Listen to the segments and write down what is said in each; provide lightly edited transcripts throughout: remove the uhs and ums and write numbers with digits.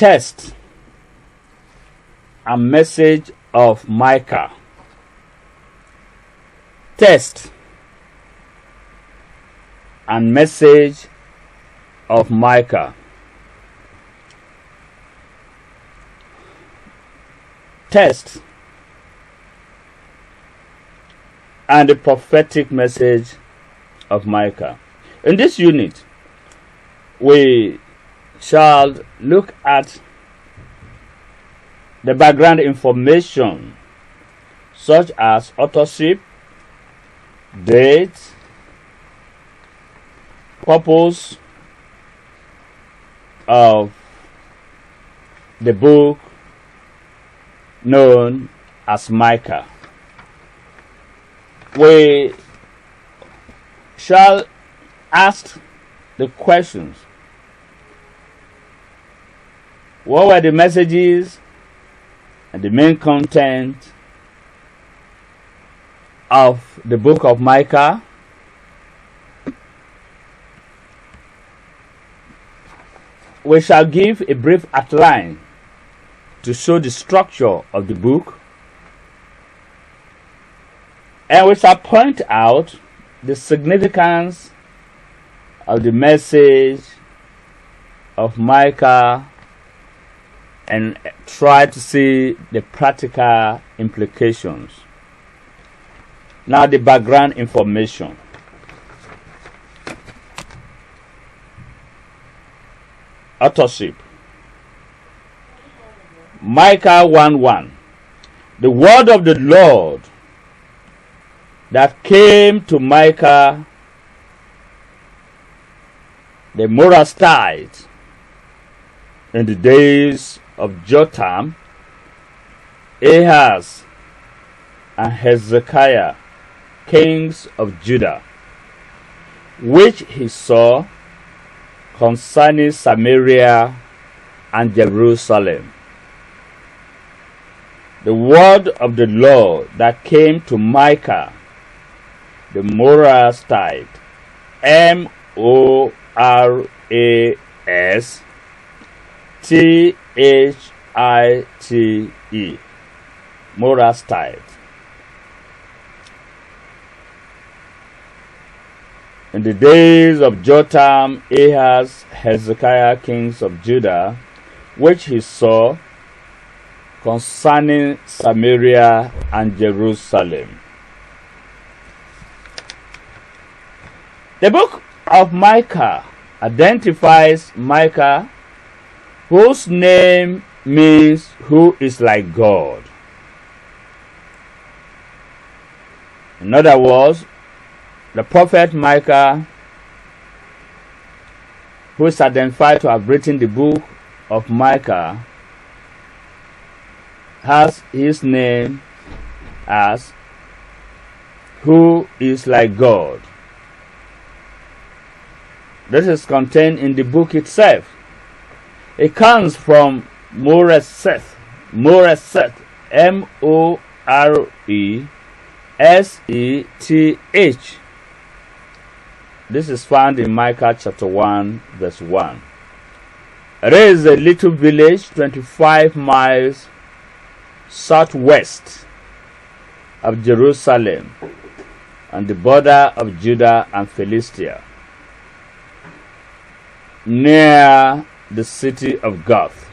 Text and message of Micah. Text and message of Micah. Text and the prophetic message of Micah. In this unit, we shall look at the background information such as authorship, date, purpose of the book known as Micah. We shall ask the questions: what were the messages and the main content of the book of Micah? We shall give a brief outline to show the structure of the book, and we shall point out the significance of the message of Micah and try to see the practical implications. Now, the background information. Authorship. Micah 1:1. The word of the Lord that came to Micah the Morastite in the days of Jotham, Ahaz, and Hezekiah, kings of Judah, which he saw concerning Samaria and Jerusalem. The word of the Lord that came to Micah the Morastite, Morastite, Morastite. In the days of Jotham, Ahaz, Hezekiah, kings of Judah, which he saw concerning Samaria and Jerusalem. The book of Micah identifies Micah, whose name means who is like God. In other words, the prophet Micah, who is identified to have written the book of Micah, has his name as who is like God. This is contained in the book itself. It comes from Moreseth, Moreseth. This is found in Micah chapter 1, verse 1. It is a little village 25 miles southwest of Jerusalem on the border of Judah and Philistia, near the city of Gath.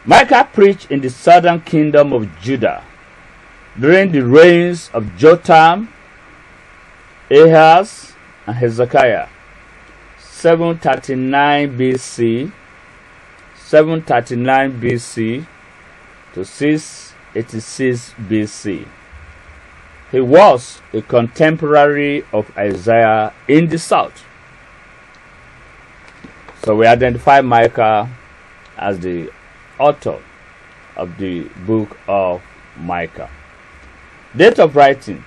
Micah preached in the southern kingdom of Judah during the reigns of Jotham, Ahaz, and Hezekiah, 739 BC to 686 BC. He was a contemporary of Isaiah in the south. So we identify Micah as the author of the book of Micah. Date of writing.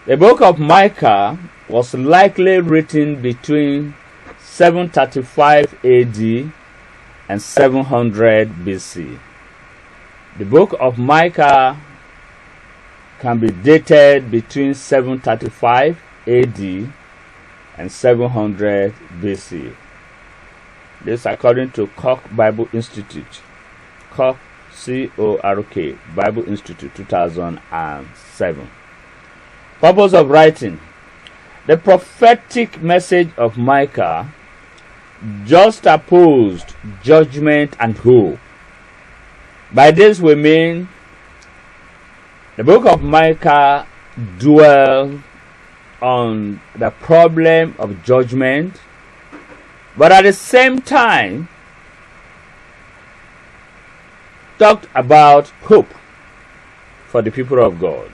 The book of Micah was likely written between 735 AD and 700 BC. The book of Micah can be dated between 735 AD AD and 700 BC. This according to Cork Bible Institute. Cork, C-O-R-K, Bible Institute, 2007. Purpose of writing. The prophetic message of Micah juxtaposed judgment and hope. By this we mean the book of Micah dwells on the problem of judgment, but at the same time talked about hope for the people of God.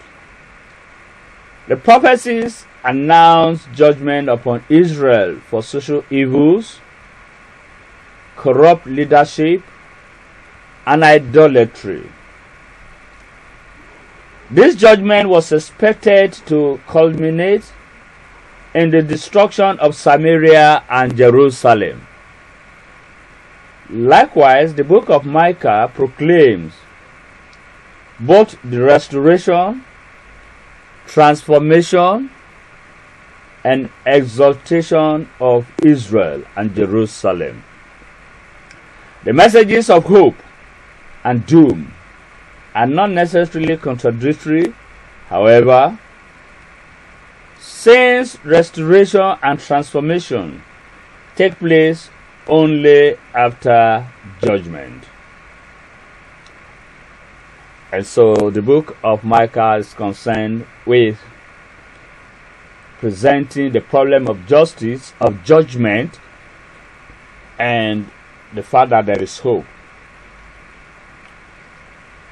The prophecies announced judgment upon Israel for social evils, corrupt leadership, and idolatry. This judgment was expected to culminate in the destruction of Samaria and Jerusalem. Likewise, the book of Micah proclaims both the restoration, transformation, and exaltation of Israel and Jerusalem. The messages of hope and doom are not necessarily contradictory. However, since restoration and transformation take place only after judgment. And so the book of Micah is concerned with presenting the problem of justice, of judgment, and the fact that there is hope.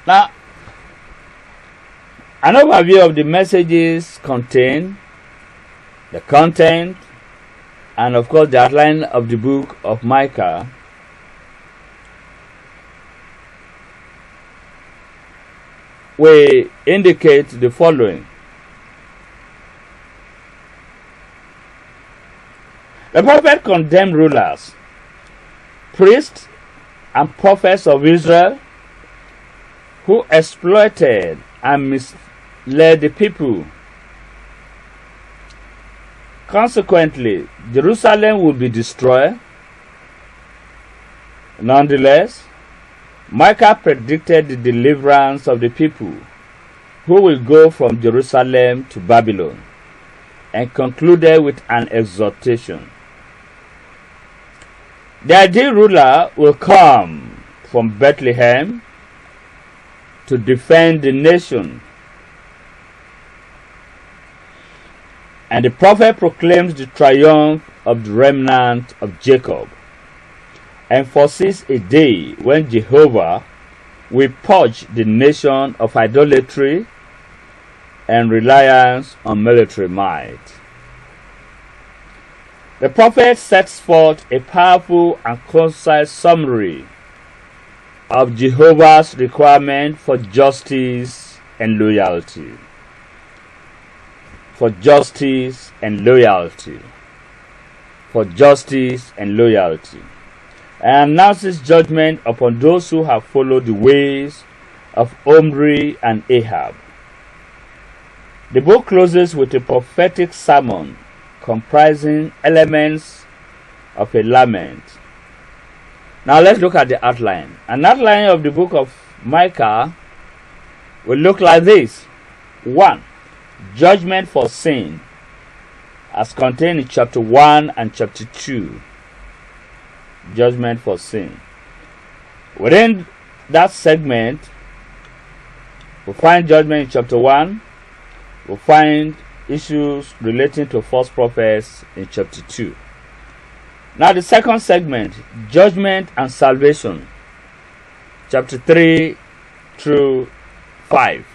Now, an overview of the messages contained, the content, and of course the outline of the book of Micah will indicate the following. The prophet condemned rulers, priests, and prophets of Israel who exploited and misled the people. Consequently, Jerusalem will be destroyed. Nonetheless, Micah predicted the deliverance of the people who will go from Jerusalem to Babylon, and concluded with an exhortation. The ideal ruler will come from Bethlehem to defend the nation. And the prophet proclaims the triumph of the remnant of Jacob and foresees a day when Jehovah will purge the nation of idolatry and reliance on military might. The prophet sets forth a powerful and concise summary of Jehovah's requirement for justice and loyalty. For justice and loyalty. For justice and loyalty. And announces judgment upon those who have followed the ways of Omri and Ahab. The book closes with a prophetic sermon comprising elements of a lament. Now let's look at the outline. An outline of the book of Micah will look like this. 1. Judgment for sin, as contained in chapter 1 and chapter 2. Judgment for sin. Within that segment, we'll find judgment in chapter 1. We'll find issues relating to false prophets in chapter 2. Now the second segment, judgment and salvation, chapter 3 through 5.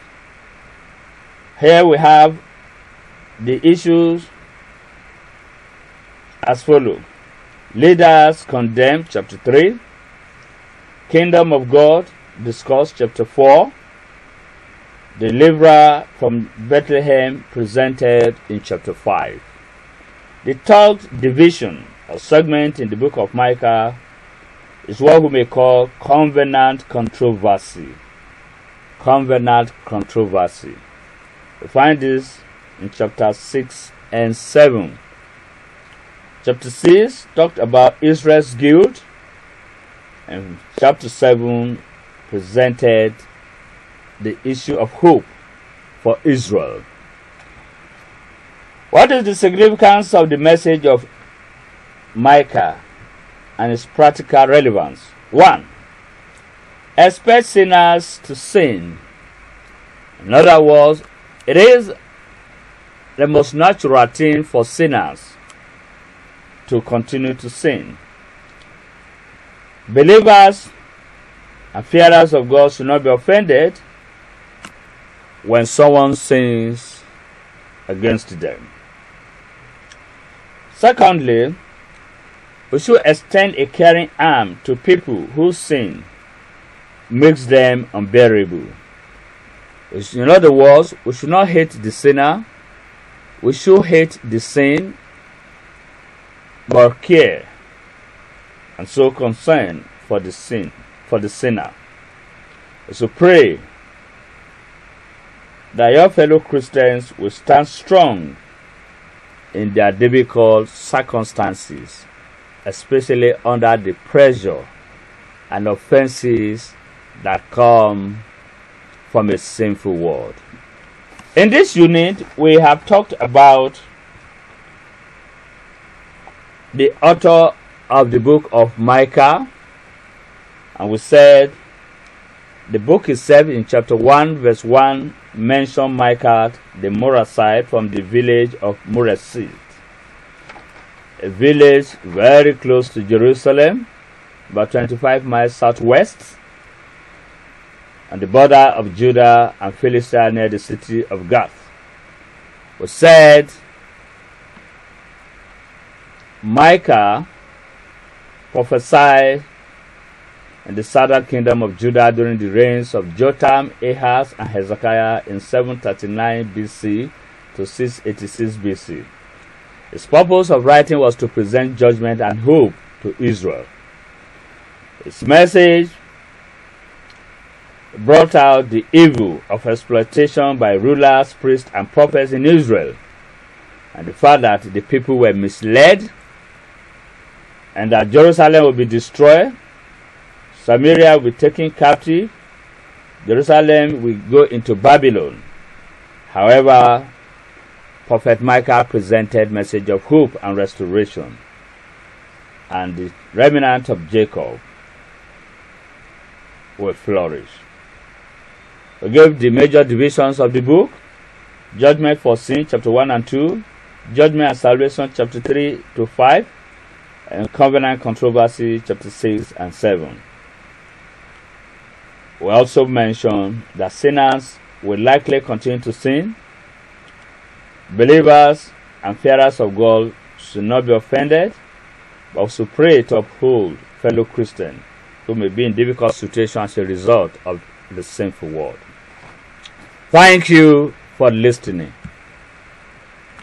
Here we have the issues as follows. Leaders condemned, chapter 3. Kingdom of God discussed, chapter 4. Deliverer from Bethlehem presented in chapter 5. The third division or segment in the book of Micah is what we may call covenant controversy. Covenant controversy. We find this in chapter 6 and 7. Chapter 6 talked about Israel's guilt, and chapter 7 presented the issue of hope for Israel. What is the significance of the message of Micah and its practical relevance? 1. Expect sinners to sin. In other words, it is the most natural thing for sinners to continue to sin. Believers and fearers of God should not be offended when someone sins against them. Secondly, we should extend a caring arm to people whose sin makes them unbearable. In other words, we should not hate the sinner. We should hate the sin, but care and so concern for the sinner. So pray that your fellow Christians will stand strong in their difficult circumstances, especially under the pressure and offenses that come from a sinful world. In this unit, we have talked about the author of the book of Micah, and we said the book itself in chapter 1 verse 1 mentioned Micah the Morasite from the village of Moresit, a village very close to Jerusalem, about 25 miles southwest, on the border of Judah and Philistia near the city of Gath. We said Micah prophesied in the southern kingdom of Judah during the reigns of Jotham, Ahaz, and Hezekiah in 739 BC to 686 BC. His purpose of writing was to present judgment and hope to Israel. His message brought out the evil of exploitation by rulers, priests, and prophets in Israel, and the fact that the people were misled, and that Jerusalem will be destroyed, Samaria will be taken captive, Jerusalem will go into Babylon. However, Prophet Micah presented message of hope and restoration, and the remnant of Jacob will flourish. We gave the major divisions of the book: judgment for sin, chapter 1 and 2, judgment and salvation, chapter 3 to 5, and covenant controversy, chapter 6 and 7. We also mentioned that sinners will likely continue to sin. Believers and fearers of God should not be offended, but should pray to uphold fellow Christians who may be in difficult situations as a result of the sinful world. Thank you for listening.